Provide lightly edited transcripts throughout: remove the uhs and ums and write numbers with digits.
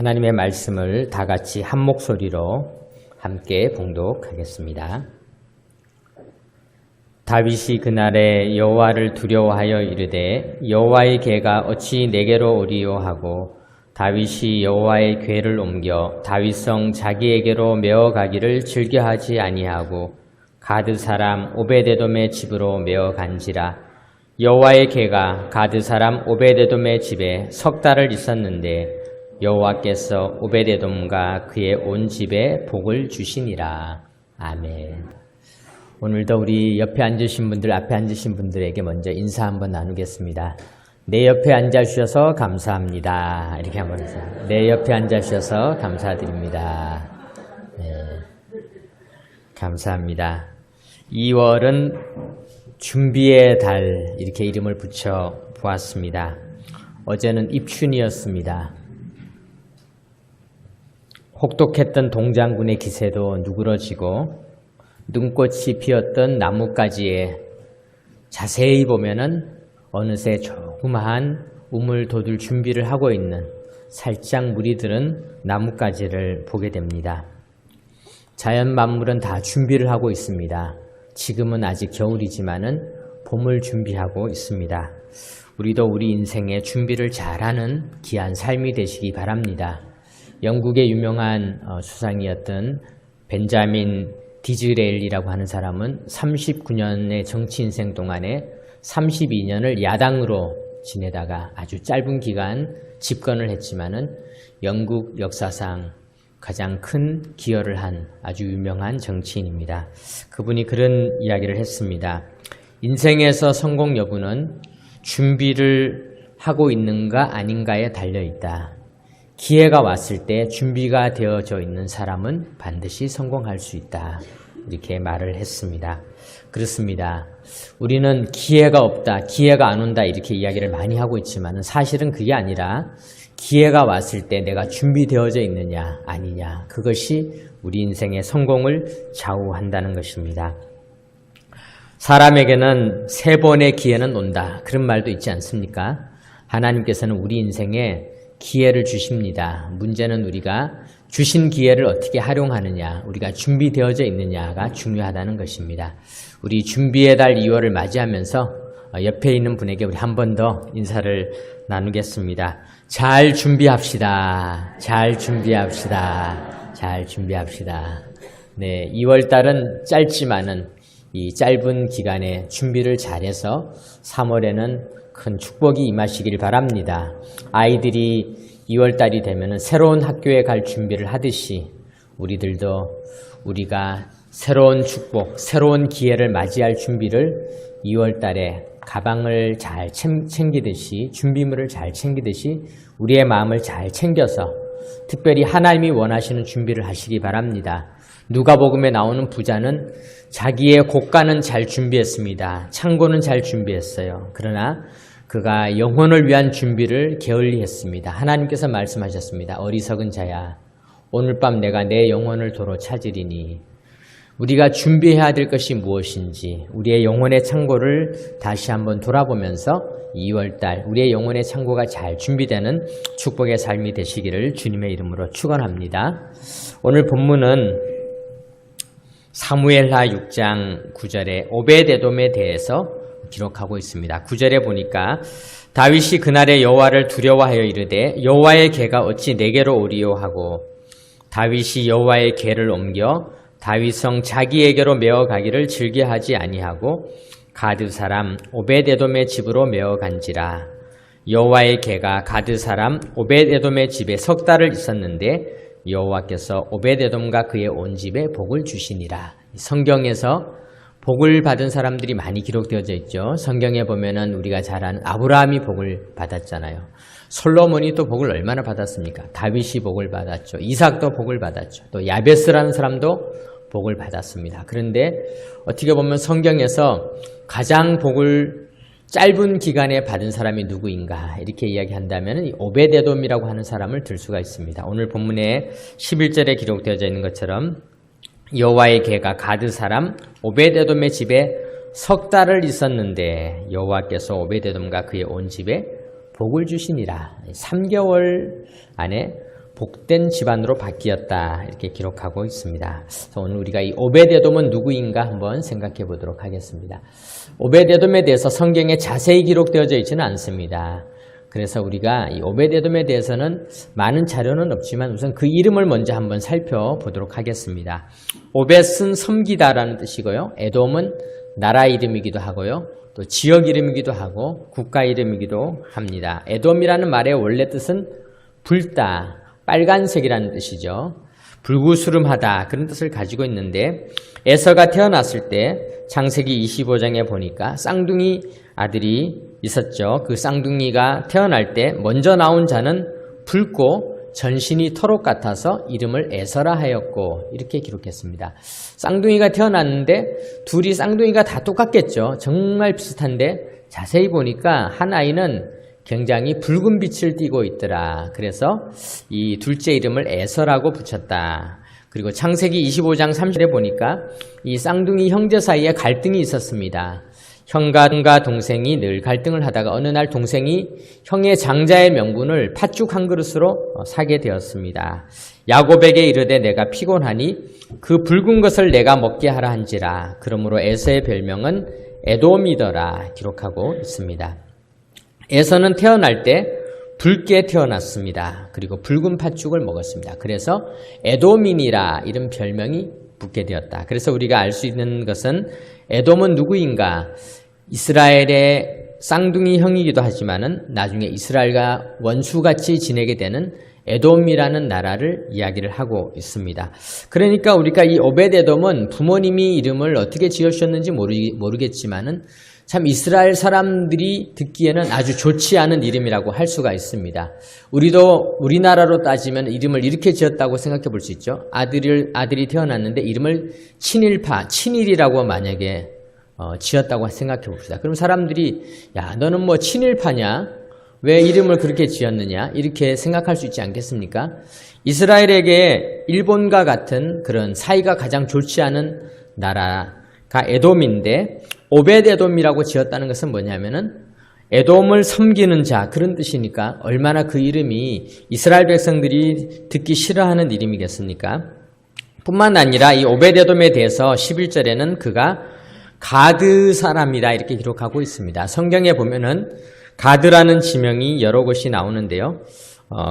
하나님의 말씀을 다 같이 한 목소리로 함께 봉독하겠습니다. 다윗이 그날에 여호와를 두려워하여 이르되 여호와의 궤가 어찌 내게로 오리요 하고 다윗이 여호와의 궤를 옮겨 다윗성 자기에게로 메어가기를 즐겨하지 아니하고 가드 사람 오베데돔의 집으로 메어간지라. 여호와의 궤가 가드 사람 오베데돔의 집에 석 달을 있었는데 여호와께서 오베데돔과 그의 온 집에 복을 주시니라. 아멘. 오늘도 우리 옆에 앉으신 분들, 앞에 앉으신 분들에게 먼저 인사 한번 나누겠습니다. 내 옆에 앉아주셔서 감사합니다. 이렇게 한번 해주세요. 내 옆에 앉아주셔서 감사드립니다. 네. 감사합니다. 2월은 준비의 달, 이렇게 이름을 붙여 보았습니다. 어제는 입춘이었습니다. 혹독했던 동장군의 기세도 누그러지고 눈꽃이 피었던 나뭇가지에 자세히 보면은 어느새 조그마한 우물 돋을 준비를 하고 있는 살짝 물이 들은 나뭇가지를 보게 됩니다. 자연 만물은 다 준비를 하고 있습니다. 지금은 아직 겨울이지만은 봄을 준비하고 있습니다. 우리도 우리 인생의 준비를 잘하는 귀한 삶이 되시기 바랍니다. 영국의 유명한 수상이었던 벤자민 디즈레일이라고 하는 사람은 39년의 정치 인생 동안에 32년을 야당으로 지내다가 아주 짧은 기간 집권을 했지만은 영국 역사상 가장 큰 기여를 한 아주 유명한 정치인입니다. 그분이 그런 이야기를 했습니다. 인생에서 성공 여부는 준비를 하고 있는가 아닌가에 달려있다. 기회가 왔을 때 준비가 되어져 있는 사람은 반드시 성공할 수 있다. 이렇게 말을 했습니다. 그렇습니다. 우리는 기회가 없다, 기회가 안 온다 이렇게 이야기를 많이 하고 있지만 사실은 그게 아니라 기회가 왔을 때 내가 준비되어져 있느냐 아니냐, 그것이 우리 인생의 성공을 좌우한다는 것입니다. 사람에게는 3번의 기회는 온다, 그런 말도 있지 않습니까? 하나님께서는 우리 인생에 기회를 주십니다. 문제는 우리가 주신 기회를 어떻게 활용하느냐, 우리가 준비되어져 있느냐가 중요하다는 것입니다. 우리 준비의 달 2월을 맞이하면서 옆에 있는 분에게 우리 한 번 더 인사를 나누겠습니다. 잘 준비합시다. 잘 준비합시다. 잘 준비합시다. 네, 2월 달은 짧지만은 이 짧은 기간에 준비를 잘해서 3월에는 큰 축복이 임하시길 바랍니다. 아이들이 2월달이 되면 새로운 학교에 갈 준비를 하듯이 우리들도 우리가 새로운 축복, 새로운 기회를 맞이할 준비를 2월달에 가방을 잘 챙기듯이, 준비물을 잘 챙기듯이 우리의 마음을 잘 챙겨서 특별히 하나님이 원하시는 준비를 하시기 바랍니다. 누가복음에 나오는 부자는 자기의 곡간은 잘 준비했습니다. 창고는 잘 준비했어요. 그러나 그가 영혼을 위한 준비를 게을리 했습니다. 하나님께서 말씀하셨습니다. 어리석은 자야, 오늘 밤 내가 내 영혼을 도로 찾으리니. 우리가 준비해야 될 것이 무엇인지 우리의 영혼의 창고를 다시 한번 돌아보면서 2월달 우리의 영혼의 창고가 잘 준비되는 축복의 삶이 되시기를 주님의 이름으로 축원합니다. 오늘 본문은 사무엘하 6장 9절에 오베데돔에 대해서 기록하고 있습니다. 9절에 보니까 다윗이 그날에 여호와를 두려워하여 이르되 여호와의 궤가 어찌 내게로 오리요 하고 다윗이 여호와의 궤를 옮겨 다윗성 자기에게로 메어가기를 즐겨하지 아니하고 가드 사람 오베데돔의 집으로 메어간지라. 여호와의 궤가 가드 사람 오베데돔의 집에 석 달을 있었는데 여호와께서 오베데돔과 그의 온 집에 복을 주시니라. 성경에서 복을 받은 사람들이 많이 기록되어져 있죠. 성경에 보면은 우리가 잘 아는 아브라함이 복을 받았잖아요. 솔로몬이 또 복을 얼마나 받았습니까? 다윗이 복을 받았죠. 이삭도 복을 받았죠. 또 야베스라는 사람도 복을 받았습니다. 그런데 어떻게 보면 성경에서 가장 복을 짧은 기간에 받은 사람이 누구인가 이렇게 이야기한다면 이 오베데돔이라고 하는 사람을 들 수가 있습니다. 오늘 본문에 11절에 기록되어져 있는 것처럼 여호와의 궤가 가드 사람 오베데돔의 집에 석 달을 있었는데 여호와께서 오베데돔과 그의 온 집에 복을 주시니라. 3개월 안에 복된 집안으로 바뀌었다 이렇게 기록하고 있습니다. 그래서 오늘 우리가 이 오벳에돔은 누구인가 한번 생각해 보도록 하겠습니다. 오벳에돔에 대해서 성경에 자세히 기록되어져 있지는 않습니다. 그래서 우리가 이 오벳에돔에 대해서는 많은 자료는 없지만 우선 그 이름을 먼저 한번 살펴보도록 하겠습니다. 오벳은 섬기다라는 뜻이고요. 에돔은 나라 이름이기도 하고요. 또 지역 이름이기도 하고 국가 이름이기도 합니다. 에돔이라는 말의 원래 뜻은 붉다, 빨간색이라는 뜻이죠. 불구스름하다 그런 뜻을 가지고 있는데 에서가 태어났을 때 창세기 25장에 보니까 쌍둥이 아들이 있었죠. 그 쌍둥이가 태어날 때 먼저 나온 자는 붉고 전신이 토록 같아서 이름을 에서라 하였고 이렇게 기록했습니다. 쌍둥이가 태어났는데 둘이 쌍둥이가 다 똑같겠죠. 정말 비슷한데 자세히 보니까 한 아이는 굉장히 붉은 빛을 띠고 있더라. 그래서 이 둘째 이름을 에서라고 붙였다. 그리고 창세기 25장 30절에 보니까 이 쌍둥이 형제 사이에 갈등이 있었습니다. 형과 동생이 늘 갈등을 하다가 어느 날 동생이 형의 장자의 명분을 팥죽 한 그릇으로 사게 되었습니다. 야곱에게 이르되 내가 피곤하니 그 붉은 것을 내가 먹게 하라 한지라. 그러므로 에서의 별명은 에돔이더라 기록하고 있습니다. 에서는 태어날 때 붉게 태어났습니다. 그리고 붉은 팥죽을 먹었습니다. 그래서 에돔인이라 이런 별명이 붙게 되었다. 그래서 우리가 알 수 있는 것은 에돔은 누구인가? 이스라엘의 쌍둥이 형이기도 하지만은 나중에 이스라엘과 원수같이 지내게 되는 에돔이라는 나라를 이야기를 하고 있습니다. 그러니까 우리가 이 오벳에돔은 부모님이 이름을 어떻게 지어주셨는지 모르겠지만은 참 이스라엘 사람들이 듣기에는 아주 좋지 않은 이름이라고 할 수가 있습니다. 우리도 우리나라로 따지면 이름을 이렇게 지었다고 생각해 볼 수 있죠. 아들이 태어났는데 이름을 친일이라고 만약에 지었다고 생각해 봅시다. 그럼 사람들이 야 너는 뭐 친일파냐? 왜 이름을 그렇게 지었느냐? 이렇게 생각할 수 있지 않겠습니까? 이스라엘에게 일본과 같은 그런 사이가 가장 좋지 않은 나라가 에돔인데 오벳에돔이라고 지었다는 것은 뭐냐면은 에돔을 섬기는 자 그런 뜻이니까 얼마나 그 이름이 이스라엘 백성들이 듣기 싫어하는 이름이겠습니까? 뿐만 아니라 이 오벳에돔에 대해서 11절에는 그가 가드 사람이다 이렇게 기록하고 있습니다. 성경에 보면은 가드라는 지명이 여러 곳이 나오는데요.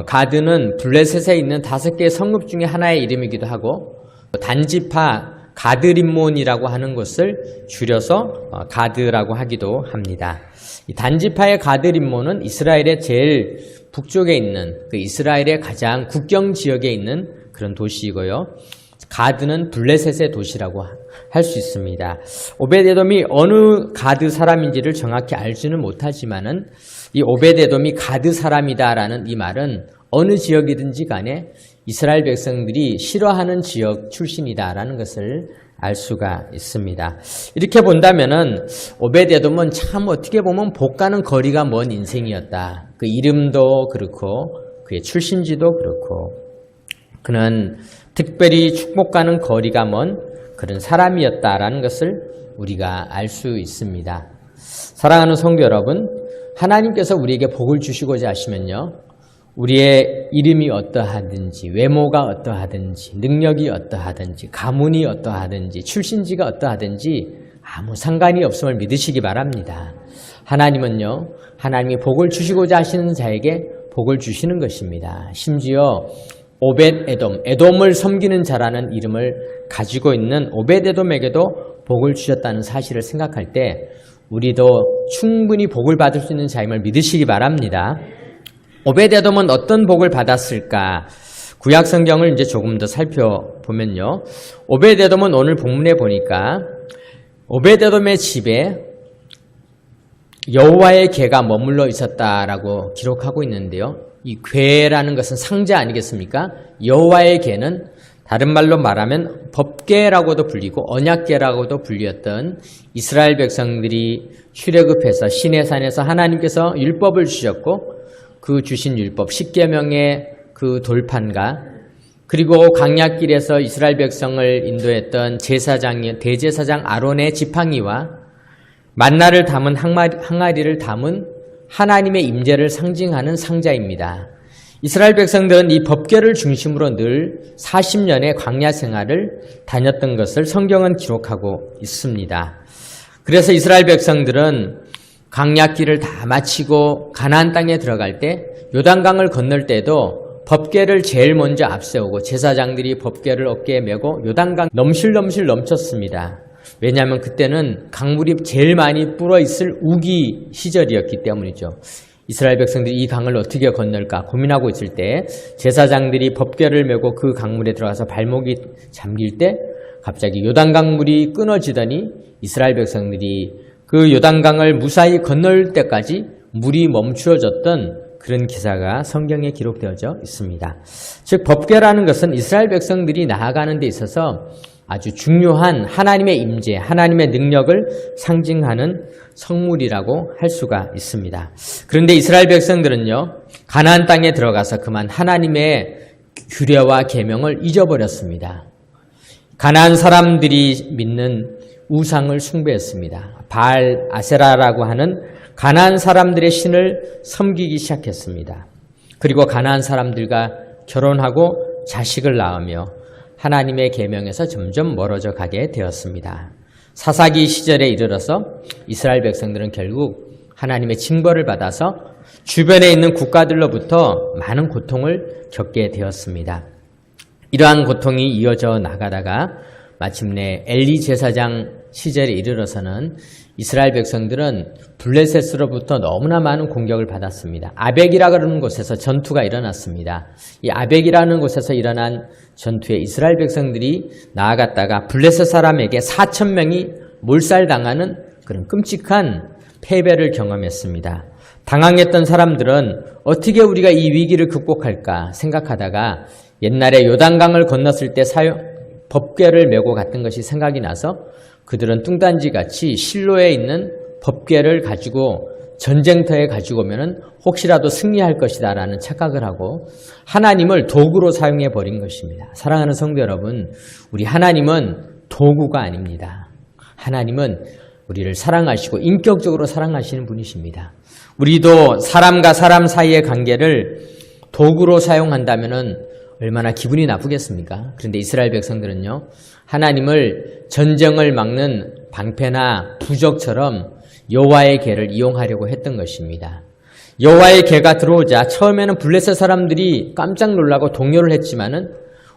가드는 블레셋에 있는 5개의 성읍 중에 하나의 이름이기도 하고 단지파 가드림몬이라고 하는 곳을 줄여서 가드라고 하기도 합니다. 이 단지파의 가드림몬은 이스라엘의 제일 북쪽에 있는 그 이스라엘의 가장 국경 지역에 있는 그런 도시이고요. 가드는 블레셋의 도시라고 할 수 있습니다. 오벳에돔이 어느 가드 사람인지를 정확히 알지는 못하지만은 이 오벳에돔이 가드 사람이다라는 이 말은 어느 지역이든지 간에 이스라엘 백성들이 싫어하는 지역 출신이다라는 것을 알 수가 있습니다. 이렇게 본다면은 오벳에돔은 참 어떻게 보면 복 가는 거리가 먼 인생이었다. 그 이름도 그렇고 그의 출신지도 그렇고 그는 특별히 축복 가는 거리가 먼 그런 사람이었다라는 것을 우리가 알 수 있습니다. 사랑하는 성도 여러분, 하나님께서 우리에게 복을 주시고자 하시면요. 우리의 이름이 어떠하든지 외모가 어떠하든지 능력이 어떠하든지 가문이 어떠하든지 출신지가 어떠하든지 아무 상관이 없음을 믿으시기 바랍니다. 하나님은요. 하나님이 복을 주시고자 하시는 자에게 복을 주시는 것입니다. 심지어 오벳에돔, 에돔을 섬기는 자라는 이름을 가지고 있는 오벳에돔에게도 복을 주셨다는 사실을 생각할 때 우리도 충분히 복을 받을 수 있는 자임을 믿으시기 바랍니다. 오벳에돔은 어떤 복을 받았을까? 구약 성경을 이제 조금 더 살펴보면요. 오벳에돔은 오늘 본문에 보니까 오벳에돔의 집에 여호와의 궤가 머물러 있었다라고 기록하고 있는데요. 이 궤라는 것은 상자 아니겠습니까? 여호와의 궤는 다른 말로 말하면 법궤라고도 불리고 언약궤라고도 불렸던 이스라엘 백성들이 출애굽해서 시내산에서 하나님께서 율법을 주셨고 그 주신 율법 10계명의 그 돌판과 그리고 광야길에서 이스라엘 백성을 인도했던 대제사장 아론의 지팡이와 만나를 담은 항아리를 담은 하나님의 임재를 상징하는 상자입니다. 이스라엘 백성들은 이 법궤를 중심으로 늘 40년의 광야 생활을 다녔던 것을 성경은 기록하고 있습니다. 그래서 이스라엘 백성들은 광야길을 다 마치고 가나안 땅에 들어갈 때 요단강을 건널 때도 법궤를 제일 먼저 앞세우고 제사장들이 법궤를 어깨에 메고 요단강 넘실넘실 넘쳤습니다. 왜냐하면 그때는 강물이 제일 많이 불어있을 우기 시절이었기 때문이죠. 이스라엘 백성들이 이 강을 어떻게 건널까 고민하고 있을 때 제사장들이 법궤를 메고 그 강물에 들어가서 발목이 잠길 때 갑자기 요단강 물이 끊어지더니 이스라엘 백성들이 그 요단강을 무사히 건널 때까지 물이 멈추어졌던 그런 기사가 성경에 기록되어져 있습니다. 즉 법궤라는 것은 이스라엘 백성들이 나아가는 데 있어서 아주 중요한 하나님의 임재, 하나님의 능력을 상징하는 성물이라고 할 수가 있습니다. 그런데 이스라엘 백성들은요, 가나안 땅에 들어가서 그만 하나님의 규례와 계명을 잊어버렸습니다. 가나안 사람들이 믿는 우상을 숭배했습니다. 바알 아세라라고 하는 가나안 사람들의 신을 섬기기 시작했습니다. 그리고 가나안 사람들과 결혼하고 자식을 낳으며 하나님의 계명에서 점점 멀어져 가게 되었습니다. 사사기 시절에 이르러서 이스라엘 백성들은 결국 하나님의 징벌을 받아서 주변에 있는 국가들로부터 많은 고통을 겪게 되었습니다. 이러한 고통이 이어져 나가다가 마침내 엘리 제사장 시절에 이르러서는 이스라엘 백성들은 블레셋으로부터 너무나 많은 공격을 받았습니다. 아벡이라 그러는 곳에서 전투가 일어났습니다. 이 아벡이라는 곳에서 일어난 전투에 이스라엘 백성들이 나아갔다가 블레셋 사람에게 4,000명이 몰살당하는 그런 끔찍한 패배를 경험했습니다. 당황했던 사람들은 어떻게 우리가 이 위기를 극복할까 생각하다가 옛날에 요단강을 건넜을 때 법궤를 메고 갔던 것이 생각이 나서 그들은 뚱딴지같이 실로에 있는 법궤를 가지고 전쟁터에 가지고 오면은 혹시라도 승리할 것이다 라는 착각을 하고 하나님을 도구로 사용해 버린 것입니다. 사랑하는 성도 여러분, 우리 하나님은 도구가 아닙니다. 하나님은 우리를 사랑하시고 인격적으로 사랑하시는 분이십니다. 우리도 사람과 사람 사이의 관계를 도구로 사용한다면은 얼마나 기분이 나쁘겠습니까? 그런데 이스라엘 백성들은요, 하나님을 전쟁을 막는 방패나 부적처럼 여호와의 궤를 이용하려고 했던 것입니다. 여호와의 궤가 들어오자 처음에는 블레셋 사람들이 깜짝 놀라고 동요를 했지만은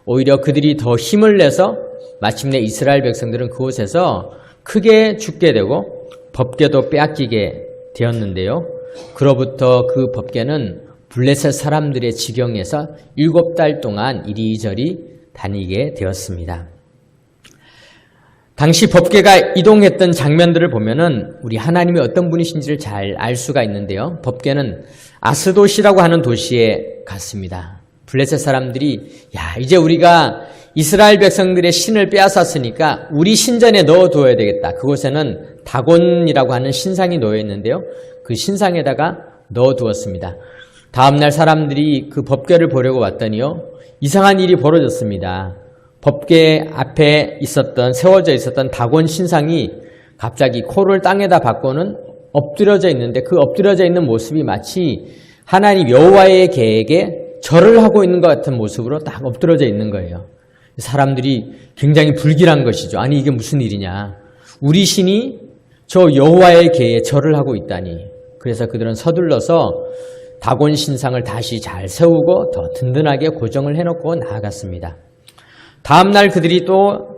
오히려 그들이 더 힘을 내서 마침내 이스라엘 백성들은 그곳에서 크게 죽게 되고 법궤도 빼앗기게 되었는데요. 그로부터 그 법궤는 블레셋 사람들의 지경에서 7달 동안 이리저리 다니게 되었습니다. 당시 법궤가 이동했던 장면들을 보면은 우리 하나님이 어떤 분이신지를 잘 알 수가 있는데요. 법궤는 아스돗이라고 하는 도시에 갔습니다. 블레셋 사람들이 이제 우리가 이스라엘 백성들의 신을 빼앗았으니까 우리 신전에 넣어두어야 되겠다. 그곳에는 다곤이라고 하는 신상이 놓여 있는데요. 그 신상에다가 넣어두었습니다. 다음날 사람들이 그 법궤를 보려고 왔더니요, 이상한 일이 벌어졌습니다. 법궤 앞에 세워져 있었던 다곤 신상이 갑자기 코를 땅에다 박고는 엎드려져 있는데 그 엎드려져 있는 모습이 마치 하나님 여호와의 궤에게 절을 하고 있는 것 같은 모습으로 딱 엎드려져 있는 거예요. 사람들이 굉장히 불길한 것이죠. 아니 이게 무슨 일이냐. 우리 신이 저 여호와의 궤에 절을 하고 있다니. 그래서 그들은 서둘러서 다곤 신상을 다시 잘 세우고 더 든든하게 고정을 해놓고 나아갔습니다. 다음날 그들이 또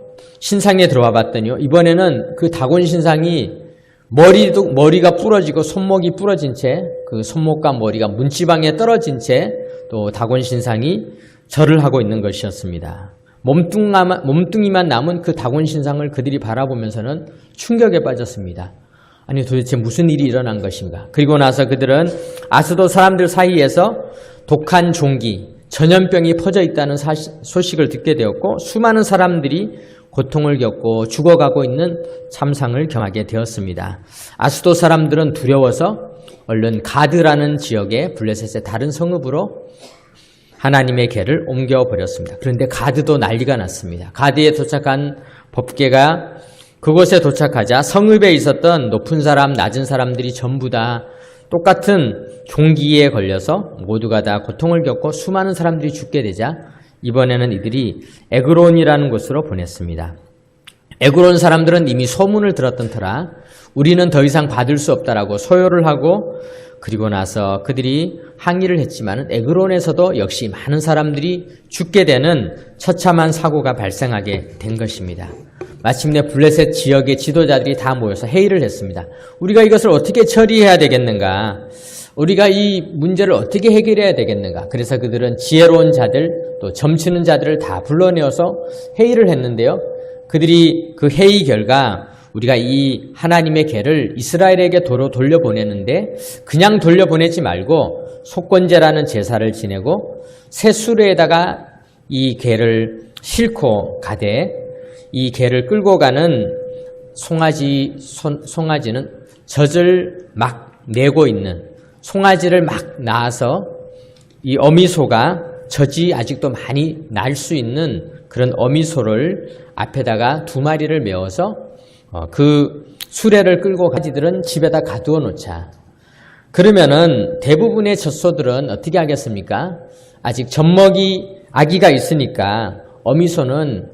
신상에 들어와 봤더니요, 이번에는 그 다곤 신상이 머리가 부러지고 손목이 부러진 채 그 손목과 머리가 문지방에 떨어진 채 또 다곤 신상이 절을 하고 있는 것이었습니다. 몸뚱이만 남은 그 다곤 신상을 그들이 바라보면서는 충격에 빠졌습니다. 아니 도대체 무슨 일이 일어난 것인가. 그리고 나서 그들은 아스돗 사람들 사이에서 독한 종기, 전염병이 퍼져 있다는 소식을 듣게 되었고 수많은 사람들이 고통을 겪고 죽어가고 있는 참상을 경하게 되었습니다. 아스돗 사람들은 두려워서 얼른 가드라는 지역의 블레셋의 다른 성읍으로 하나님의 궤를 옮겨버렸습니다. 그런데 가드도 난리가 났습니다. 가드에 도착한 법궤가 그곳에 도착하자 성읍에 있었던 높은 사람, 낮은 사람들이 전부 다 똑같은 종기에 걸려서 모두가 다 고통을 겪고 수많은 사람들이 죽게 되자 이번에는 이들이 에그론이라는 곳으로 보냈습니다. 에그론 사람들은 이미 소문을 들었던 터라 우리는 더 이상 받을 수 없다라고 소요를 하고, 그리고 나서 그들이 항의를 했지만 에그론에서도 역시 많은 사람들이 죽게 되는 처참한 사고가 발생하게 된 것입니다. 마침내 블레셋 지역의 지도자들이 다 모여서 회의를 했습니다. 우리가 이것을 어떻게 처리해야 되겠는가? 우리가 이 문제를 어떻게 해결해야 되겠는가? 그래서 그들은 지혜로운 자들, 또 점치는 자들을 다 불러내어서 회의를 했는데요. 그들이 그 회의 결과 우리가 이 하나님의 궤를 이스라엘에게 도로 돌려보내는데 그냥 돌려보내지 말고 속건제라는 제사를 지내고 새 수레에다가 이 궤를 싣고 가되, 이 궤를 끌고 가는 송아지는 젖을 막 내고 있는, 송아지를 막 낳아서 이 어미소가 젖이 아직도 많이 날 수 있는 그런 어미소를 앞에다가 2마리를 메워서 그 수레를 끌고 가지들은 집에다 가두어 놓자. 그러면은 대부분의 젖소들은 어떻게 하겠습니까? 아직 젖먹이 아기가 있으니까 어미소는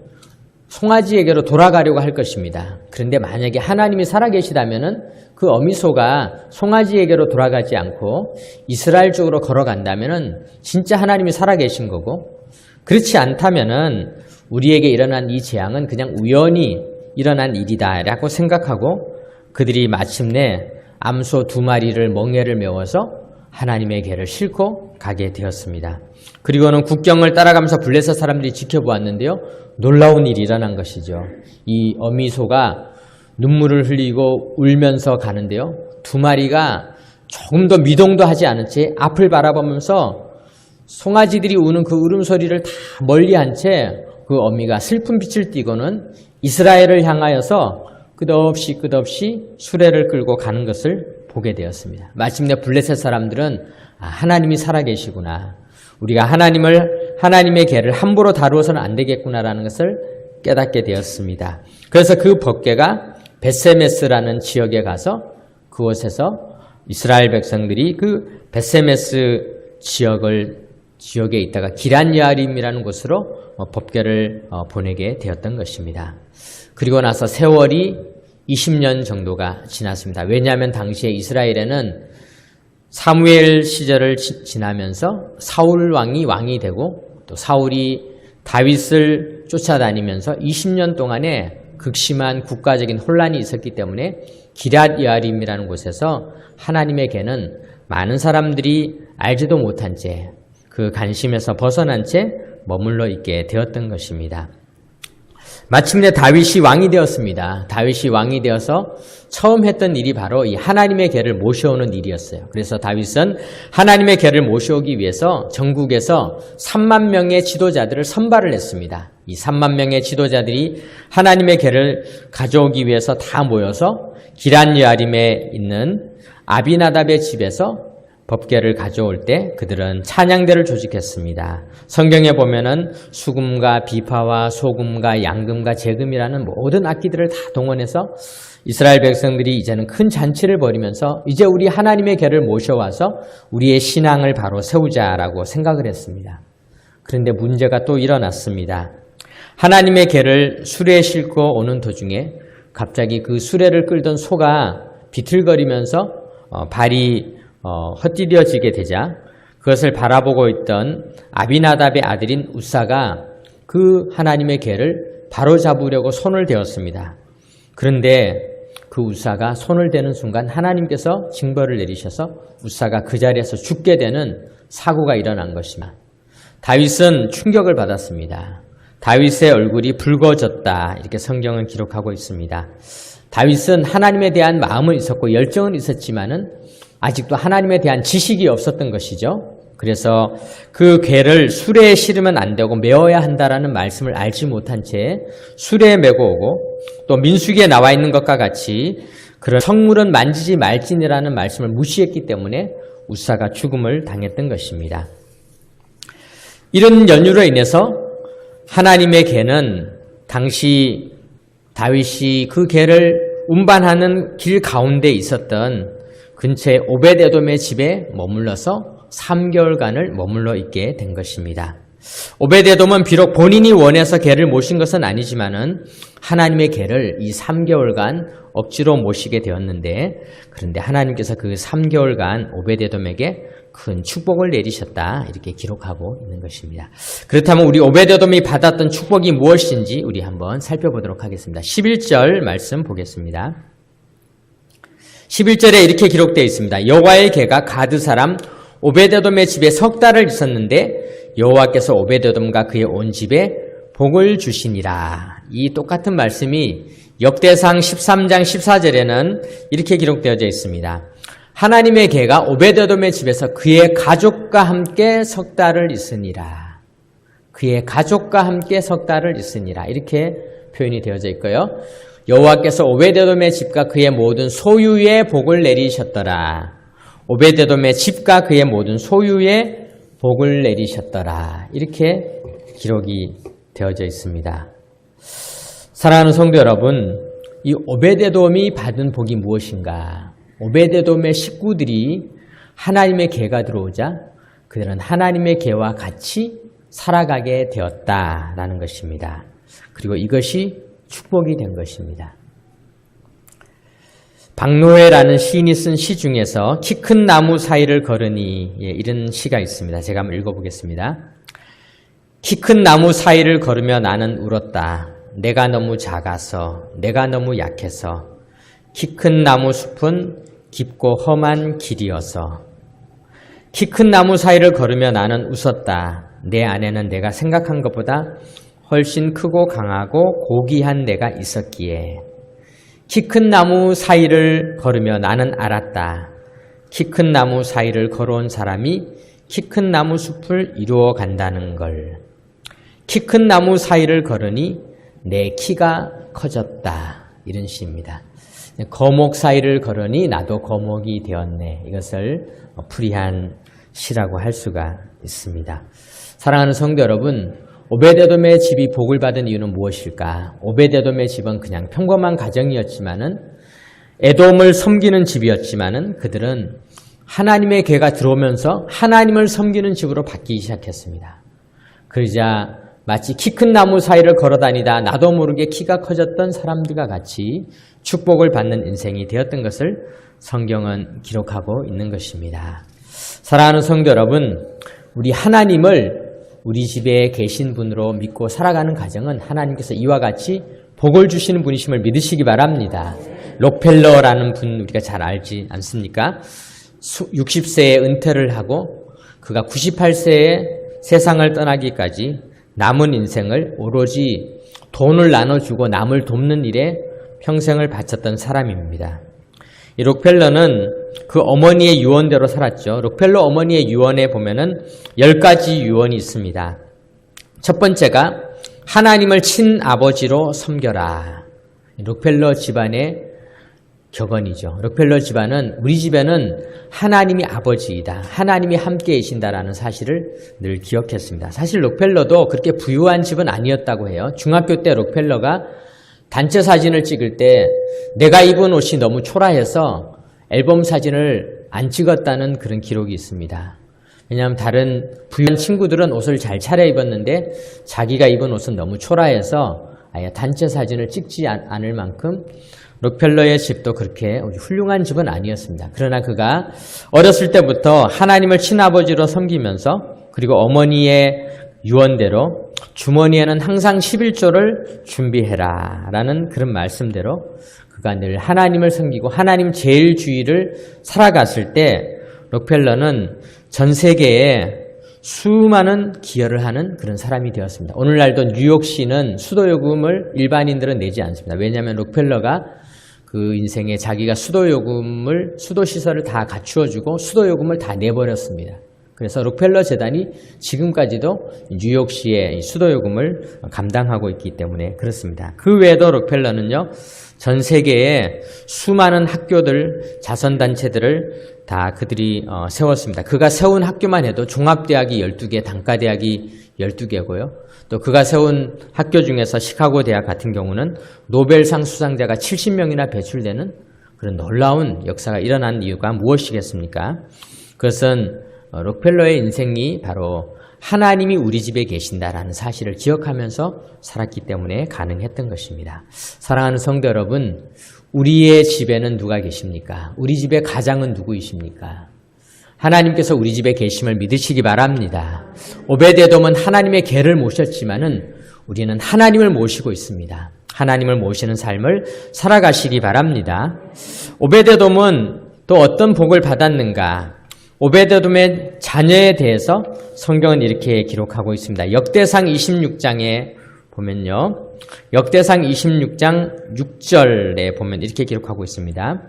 송아지에게로 돌아가려고 할 것입니다. 그런데 만약에 하나님이 살아계시다면은 그 어미소가 송아지에게로 돌아가지 않고 이스라엘 쪽으로 걸어간다면은 진짜 하나님이 살아계신 거고, 그렇지 않다면은 우리에게 일어난 이 재앙은 그냥 우연히 일어난 일이다라고 생각하고 그들이 마침내 암소 2마리를 멍에를 메워서 하나님의 궤를 싣고 가게 되었습니다. 그리고는 국경을 따라가면서 블레셋 사람들이 지켜보았는데요. 놀라운 일이 일어난 것이죠. 이 어미소가 눈물을 흘리고 울면서 가는데요. 2마리가 조금 더 미동도 하지 않은 채 앞을 바라보면서 송아지들이 우는 그 울음소리를 다 멀리한 채 그 어미가 슬픈 빛을 띠고는 이스라엘을 향하여서 끝없이 수레를 끌고 가는 것을 보게 되었습니다. 마침내 블레셋 사람들은 하나님이 살아계시구나, 우리가 하나님의 궤를 함부로 다루어서는 안 되겠구나라는 것을 깨닫게 되었습니다. 그래서 그 법궤가 벳세메스라는 지역에 가서 그곳에서 이스라엘 백성들이 그 벳세메스 지역에 있다가 기럇야림이라는 곳으로 법궤를 보내게 되었던 것입니다. 그리고 나서 세월이 20년 정도가 지났습니다. 왜냐하면 당시에 이스라엘에는 사무엘 시절을 지나면서 사울 왕이 되고 또 사울이 다윗을 쫓아다니면서 20년 동안에 극심한 국가적인 혼란이 있었기 때문에 기럇야림이라는 곳에서 하나님의 궤는 많은 사람들이 알지도 못한 채 그 관심에서 벗어난 채 머물러 있게 되었던 것입니다. 마침내 다윗이 왕이 되었습니다. 다윗이 왕이 되어서 처음 했던 일이 바로 이 하나님의 궤를 모셔오는 일이었어요. 그래서 다윗은 하나님의 궤를 모셔오기 위해서 전국에서 3만 명의 지도자들을 선발을 했습니다. 이 3만 명의 지도자들이 하나님의 궤를 가져오기 위해서 다 모여서 기럇야림에 있는 아비나답의 집에서 법궤를 가져올 때 그들은 찬양대를 조직했습니다. 성경에 보면은 수금과 비파와 소금과 양금과 재금이라는 모든 악기들을 다 동원해서 이스라엘 백성들이 이제는 큰 잔치를 벌이면서 이제 우리 하나님의 궤를 모셔와서 우리의 신앙을 바로 세우자라고 생각을 했습니다. 그런데 문제가 또 일어났습니다. 하나님의 궤를 수레에 싣고 오는 도중에 갑자기 그 수레를 끌던 소가 비틀거리면서 발이 헛디뎌지게 되자 그것을 바라보고 있던 아비나답의 아들인 우사가 그 하나님의 궤를 바로잡으려고 손을 대었습니다. 그런데 그 우사가 손을 대는 순간 하나님께서 징벌을 내리셔서 우사가 그 자리에서 죽게 되는 사고가 일어난 것입니다. 다윗은 충격을 받았습니다. 다윗의 얼굴이 붉어졌다, 이렇게 성경은 기록하고 있습니다. 다윗은 하나님에 대한 마음은 있었고 열정은 있었지만은 아직도 하나님에 대한 지식이 없었던 것이죠. 그래서 그 궤를 수레에 실으면 안 되고 메어야 한다라는 말씀을 알지 못한 채 수레에 메고 오고, 또 민수기에 나와 있는 것과 같이 그런 성물은 만지지 말지니라는 말씀을 무시했기 때문에 우사가 죽음을 당했던 것입니다. 이런 연유로 인해서 하나님의 궤는 당시 다윗이 그 궤를 운반하는 길 가운데 있었던 근처에 오벳에돔의 집에 머물러서 3개월간을 머물러 있게 된 것입니다. 오벳에돔은 비록 본인이 원해서 개를 모신 것은 아니지만은 하나님의 개를 이 3개월간 억지로 모시게 되었는데, 그런데 하나님께서 그 3개월간 오벳에돔에게 큰 축복을 내리셨다, 이렇게 기록하고 있는 것입니다. 그렇다면 우리 오벳에돔이 받았던 축복이 무엇인지 우리 한번 살펴보도록 하겠습니다. 11절 말씀 보겠습니다. 11절에 이렇게 기록되어 있습니다. 여호와의 개가 가드 사람 오벳에돔의 집에 석 달을 있었는데 여호와께서 오벳에돔과 그의 온 집에 복을 주시니라. 이 똑같은 말씀이 역대상 13장 14절에는 이렇게 기록되어져 있습니다. 하나님의 개가 오벳에돔의 집에서 그의 가족과 함께 석 달을 있으니라. 그의 가족과 함께 석 달을 있으니라. 이렇게 표현이 되어져 있고요. 여호와께서 오벳에돔의 집과 그의 모든 소유에 복을 내리셨더라. 오벳에돔의 집과 그의 모든 소유에 복을 내리셨더라. 이렇게 기록이 되어져 있습니다. 사랑하는 성도 여러분, 이 오벳에돔이 받은 복이 무엇인가? 오벳에돔의 식구들이 하나님의 개가 들어오자 그들은 하나님의 개와 같이 살아가게 되었다라는 것입니다. 그리고 이것이 축복이 된 것입니다. 박노해라는 시인이 쓴 시 중에서 키 큰 나무 사이를 걸으니, 이런 시가 있습니다. 제가 한번 읽어보겠습니다. 키 큰 나무 사이를 걸으며 나는 울었다. 내가 너무 작아서, 내가 너무 약해서. 키 큰 나무 숲은 깊고 험한 길이어서. 키 큰 나무 사이를 걸으며 나는 웃었다. 내 안에는 내가 생각한 것보다 훨씬 크고 강하고 고귀한 내가 있었기에. 키 큰 나무 사이를 걸으며 나는 알았다. 키 큰 나무 사이를 걸어온 사람이 키 큰 나무 숲을 이루어 간다는 걸. 키 큰 나무 사이를 걸으니 내 키가 커졌다. 이런 시입니다. 거목 사이를 걸으니 나도 거목이 되었네. 이것을 풀이한 시라고 할 수가 있습니다. 사랑하는 성도 여러분, 오벳에돔의 집이 복을 받은 이유는 무엇일까? 오벳에돔의 집은 그냥 평범한 가정이었지만은, 에돔을 섬기는 집이었지만은 그들은 하나님의 개가 들어오면서 하나님을 섬기는 집으로 바뀌기 시작했습니다. 그러자 마치 키 큰 나무 사이를 걸어다니다 나도 모르게 키가 커졌던 사람들과 같이 축복을 받는 인생이 되었던 것을 성경은 기록하고 있는 것입니다. 사랑하는 성도 여러분, 우리 하나님을 우리 집에 계신 분으로 믿고 살아가는 가정은 하나님께서 이와 같이 복을 주시는 분이심을 믿으시기 바랍니다. 록펠러라는 분 우리가 잘 알지 않습니까? 60세에 은퇴를 하고 그가 98세에 세상을 떠나기까지 남은 인생을 오로지 돈을 나눠주고 남을 돕는 일에 평생을 바쳤던 사람입니다. 이 록펠러는 그 어머니의 유언대로 살았죠. 록펠러 어머니의 유언에 보면은 10가지 유언이 있습니다. 첫 번째가 하나님을 친아버지로 섬겨라. 록펠러 집안의 격언이죠. 록펠러 집안은, 우리 집에는 하나님이 아버지이다, 하나님이 함께 계신다라는 사실을 늘 기억했습니다. 사실 록펠러도 그렇게 부유한 집은 아니었다고 해요. 중학교 때 록펠러가 단체 사진을 찍을 때 내가 입은 옷이 너무 초라해서 앨범 사진을 안 찍었다는 그런 기록이 있습니다. 왜냐하면 다른 부유한 친구들은 옷을 잘 차려입었는데 자기가 입은 옷은 너무 초라해서 아예 단체 사진을 찍지 않을 만큼 록펠러의 집도 그렇게 훌륭한 집은 아니었습니다. 그러나 그가 어렸을 때부터 하나님을 친아버지로 섬기면서, 그리고 어머니의 유언대로 주머니에는 항상 11조를 준비해라 라는 그런 말씀대로 그가 늘 하나님을 섬기고 하나님 제일주의를 살아갔을 때 록펠러는 전 세계에 수많은 기여를 하는 그런 사람이 되었습니다. 오늘날도 뉴욕시는 수도요금을 일반인들은 내지 않습니다. 왜냐하면 록펠러가 그 인생에 자기가 수도시설을 다 갖추어주고 수도요금을 다 내버렸습니다. 그래서 록펠러 재단이 지금까지도 뉴욕시의 수도요금을 감당하고 있기 때문에 그렇습니다. 그 외에도 록펠러는요, 전 세계에 수많은 학교들, 자선단체들을 다 그들이 세웠습니다. 그가 세운 학교만 해도 종합대학이 12개, 단과대학이 12개고요. 또 그가 세운 학교 중에서 시카고 대학 같은 경우는 노벨상 수상자가 70명이나 배출되는 그런 놀라운 역사가 일어난 이유가 무엇이겠습니까? 그것은 록펠러의 인생이 바로 하나님이 우리 집에 계신다라는 사실을 기억하면서 살았기 때문에 가능했던 것입니다. 사랑하는 성도 여러분, 우리의 집에는 누가 계십니까? 우리 집의 가장은 누구이십니까? 하나님께서 우리 집에 계심을 믿으시기 바랍니다. 오베데돔은 하나님의 계를 모셨지만은 우리는 하나님을 모시고 있습니다. 하나님을 모시는 삶을 살아가시기 바랍니다. 오베데돔은 또 어떤 복을 받았는가? 오베데돔의 자녀에 대해서 성경은 이렇게 기록하고 있습니다. 역대상 26장에 보면요. 역대상 26장 6절에 보면 이렇게 기록하고 있습니다.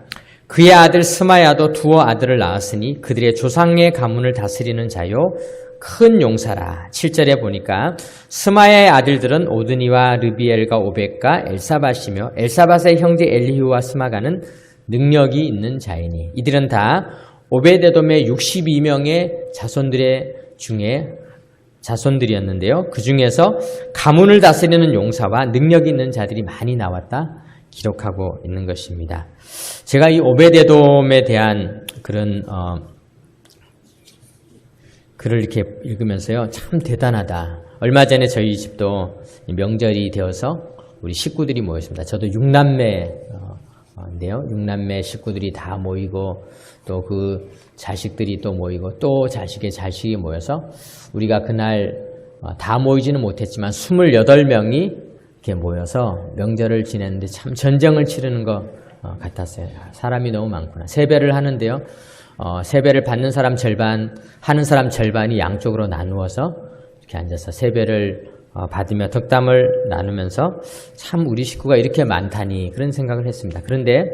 그의 아들 스마야도 두어 아들을 낳았으니 그들의 조상의 가문을 다스리는 자요 큰 용사라. 7절에 보니까 스마야의 아들들은 오드니와 르비엘과 오벳과 엘사밧이며 엘사밧의 형제 엘리후와 스마가는 능력이 있는 자이니 이들은 다 오베데돔의 62명의 자손들이었는데요. 그 중에서 가문을 다스리는 용사와 능력 있는 자들이 많이 나왔다 기록하고 있는 것입니다. 제가 이 오베데돔에 대한 그런 글을 이렇게 읽으면서요, 참 대단하다. 얼마 전에 저희 집도 명절이 되어서 우리 식구들이 모였습니다. 저도 6남매인데요. 6남매 식구들이 다 모이고 또 그 자식들이 또 모이고 또 자식의 자식이 모여서 우리가 그날 다 모이지는 못했지만 28명이 이렇게 모여서 명절을 지냈는데 참 전쟁을 치르는 것 같았어요. 사람이 너무 많구나. 세배를 하는데요. 세배를 받는 사람 절반, 하는 사람 절반이 양쪽으로 나누어서 이렇게 앉아서 세배를 받으며 덕담을 나누면서 참 우리 식구가 이렇게 많다니 그런 생각을 했습니다. 그런데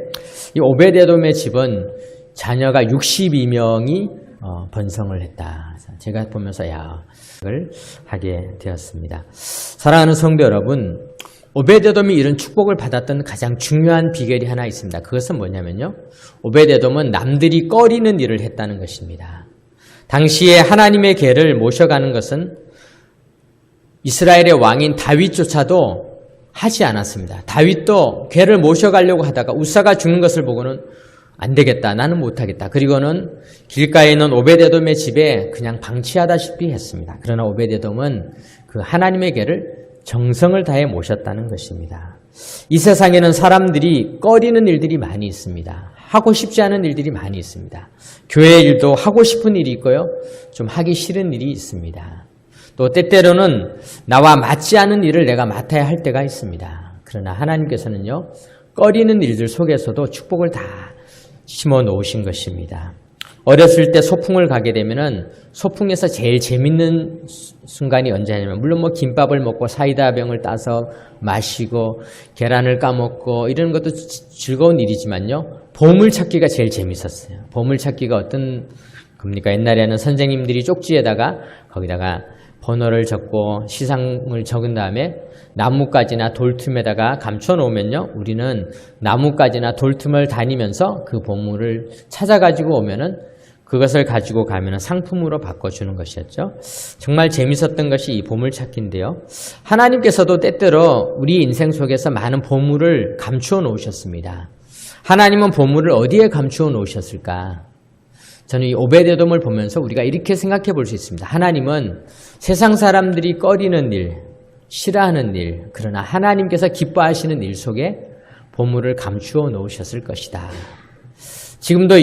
이 오베데돔의 집은 자녀가 62명이 번성을 했다. 제가 보면서 을 하게 되었습니다. 사랑하는 성도 여러분, 오베데돔이 이런 축복을 받았던 가장 중요한 비결이 하나 있습니다. 그것은 뭐냐면요. 오베데돔은 남들이 꺼리는 일을 했다는 것입니다. 당시에 하나님의 계를 모셔가는 것은 이스라엘의 왕인 다윗조차도 하지 않았습니다. 다윗도 계를 모셔가려고 하다가 우사가 죽는 것을 보고는 안 되겠다. 나는 못하겠다. 그리고는 길가에 있는 오베데돔의 집에 그냥 방치하다시피 했습니다. 그러나 오베데돔은 그 하나님의 계를 정성을 다해 모셨다는 것입니다. 이 세상에는 사람들이 꺼리는 일들이 많이 있습니다. 하고 싶지 않은 일들이 많이 있습니다. 교회 일도 하고 싶은 일이 있고요. 좀 하기 싫은 일이 있습니다. 또 때때로는 나와 맞지 않은 일을 내가 맡아야 할 때가 있습니다. 그러나 하나님께서는요, 꺼리는 일들 속에서도 축복을 다 심어 놓으신 것입니다. 어렸을 때 소풍을 가게 되면은 소풍에서 제일 재밌는 순간이 언제냐면, 물론 뭐 김밥을 먹고 사이다 병을 따서 마시고 계란을 까먹고 이런 것도 즐거운 일이지만요, 보물 찾기가 제일 재밌었어요. 보물 찾기가 어떤 겁니까? 옛날에는 선생님들이 쪽지에다가 거기다가 번호를 적고 시상을 적은 다음에 나뭇가지나 돌틈에다가 감춰 놓으면요, 우리는 나뭇가지나 돌틈을 다니면서 그 보물을 찾아가지고 오면은 그것을 가지고 가면 상품으로 바꿔주는 것이었죠. 정말 재밌었던 것이 이 보물찾기인데요. 하나님께서도 때때로 우리 인생 속에서 많은 보물을 감추어 놓으셨습니다. 하나님은 보물을 어디에 감추어 놓으셨을까? 저는 이 오베데돔을 보면서 우리가 이렇게 생각해 볼 수 있습니다. 하나님은 세상 사람들이 꺼리는 일, 싫어하는 일, 그러나 하나님께서 기뻐하시는 일 속에 보물을 감추어 놓으셨을 것이다. 지금도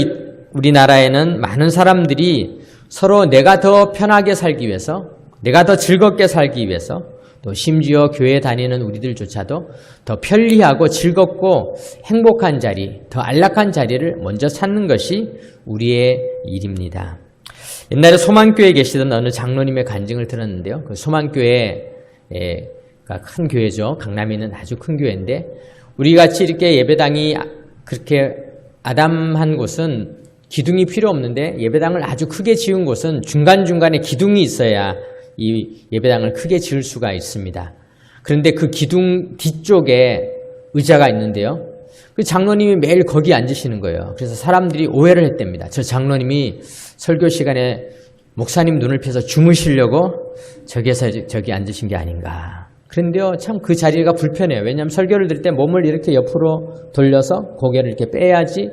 우리나라에는 많은 사람들이 서로 내가 더 편하게 살기 위해서, 내가 더 즐겁게 살기 위해서, 또 심지어 교회 다니는 우리들조차도 더 편리하고 즐겁고 행복한 자리, 더 안락한 자리를 먼저 찾는 것이 우리의 일입니다. 옛날에 소망교회에 계시던 어느 장로님의 간증을 들었는데요. 그 소망교회가 큰 교회죠. 강남에 있는 아주 큰 교회인데, 우리 같이 이렇게 예배당이 그렇게 아담한 곳은 기둥이 필요 없는데, 예배당을 아주 크게 지은 곳은 중간중간에 기둥이 있어야 이 예배당을 크게 지을 수가 있습니다. 그런데 그 기둥 뒤쪽에 의자가 있는데요, 그 장로님이 매일 거기 앉으시는 거예요. 그래서 사람들이 오해를 했답니다. 저 장로님이 설교 시간에 목사님 눈을 펴서 주무시려고 저기 앉으신 게 아닌가. 그런데요, 참 그 자리가 불편해요. 왜냐하면 설교를 들을 때 몸을 이렇게 옆으로 돌려서 고개를 이렇게 빼야지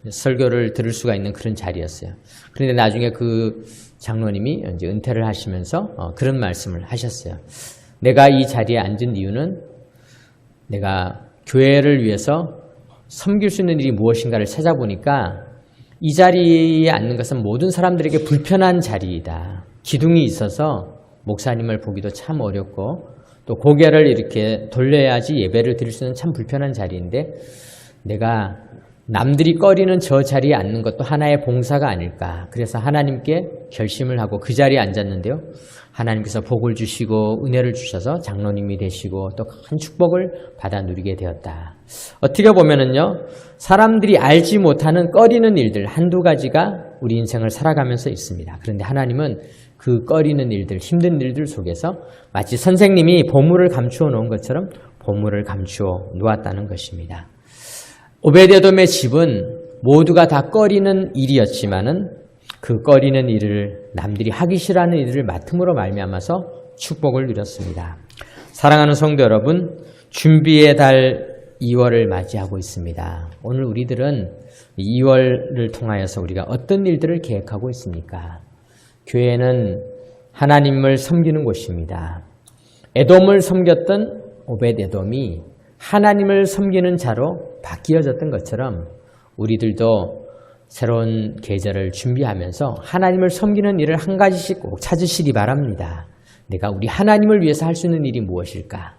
설교를 들을 수가 있는 그런 자리였어요. 그런데 나중에 그 장로님이 이제 은퇴를 하시면서 그런 말씀을 하셨어요. 내가 이 자리에 앉은 이유는 내가 교회를 위해서 섬길 수 있는 일이 무엇인가를 찾아보니까 이 자리에 앉는 것은 모든 사람들에게 불편한 자리이다. 기둥이 있어서 목사님을 보기도 참 어렵고 또 고개를 이렇게 돌려야지 예배를 드릴 수 있는 참 불편한 자리인데 내가 남들이 꺼리는 저 자리에 앉는 것도 하나의 봉사가 아닐까. 그래서 하나님께 결심을 하고 그 자리에 앉았는데요. 하나님께서 복을 주시고 은혜를 주셔서 장로님이 되시고 또 큰 축복을 받아 누리게 되었다. 어떻게 보면은요, 사람들이 알지 못하는 꺼리는 일들 한두 가지가 우리 인생을 살아가면서 있습니다. 그런데 하나님은 그 꺼리는 일들, 힘든 일들 속에서 마치 선생님이 보물을 감추어 놓은 것처럼 보물을 감추어 놓았다는 것입니다. 오베데돔의 집은 모두가 다 꺼리는 일이었지만은 그 꺼리는 일을 남들이 하기 싫어하는 일을 맡음으로 말미암아서 축복을 누렸습니다. 사랑하는 성도 여러분, 준비의 달 2월을 맞이하고 있습니다. 오늘 우리들은 2월을 통하여서 우리가 어떤 일들을 계획하고 있습니까? 교회는 하나님을 섬기는 곳입니다. 에돔을 섬겼던 오벳에돔이 하나님을 섬기는 자로 바뀌어졌던 것처럼 우리들도 새로운 계절을 준비하면서 하나님을 섬기는 일을 한 가지씩 꼭 찾으시기 바랍니다. 내가 우리 하나님을 위해서 할 수 있는 일이 무엇일까?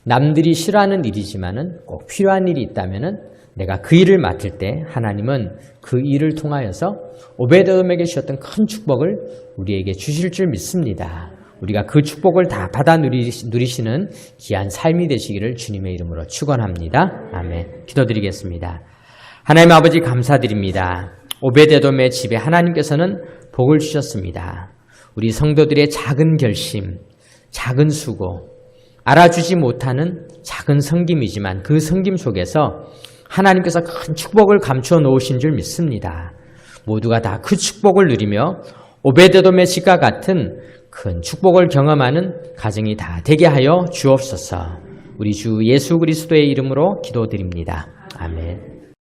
남들이 싫어하는 일이지만은 꼭 필요한 일이 있다면은 내가 그 일을 맡을 때 하나님은 그 일을 통하여서 오베드돔에게 주셨던 큰 축복을 우리에게 주실 줄 믿습니다. 우리가 그 축복을 다 받아 누리시는 귀한 삶이 되시기를 주님의 이름으로 축원합니다. 아멘. 기도드리겠습니다. 하나님 아버지 감사드립니다. 오베데돔의 집에 하나님께서는 복을 주셨습니다. 우리 성도들의 작은 결심, 작은 수고, 알아주지 못하는 작은 섬김이지만 그 섬김 속에서 하나님께서 큰 축복을 감추어 놓으신 줄 믿습니다. 모두가 다 그 축복을 누리며 오베데돔의 집과 같은 큰 축복을 경험하는 가정이 다 되게 하여 주옵소서. 우리 주 예수 그리스도의 이름으로 기도드립니다. 아멘.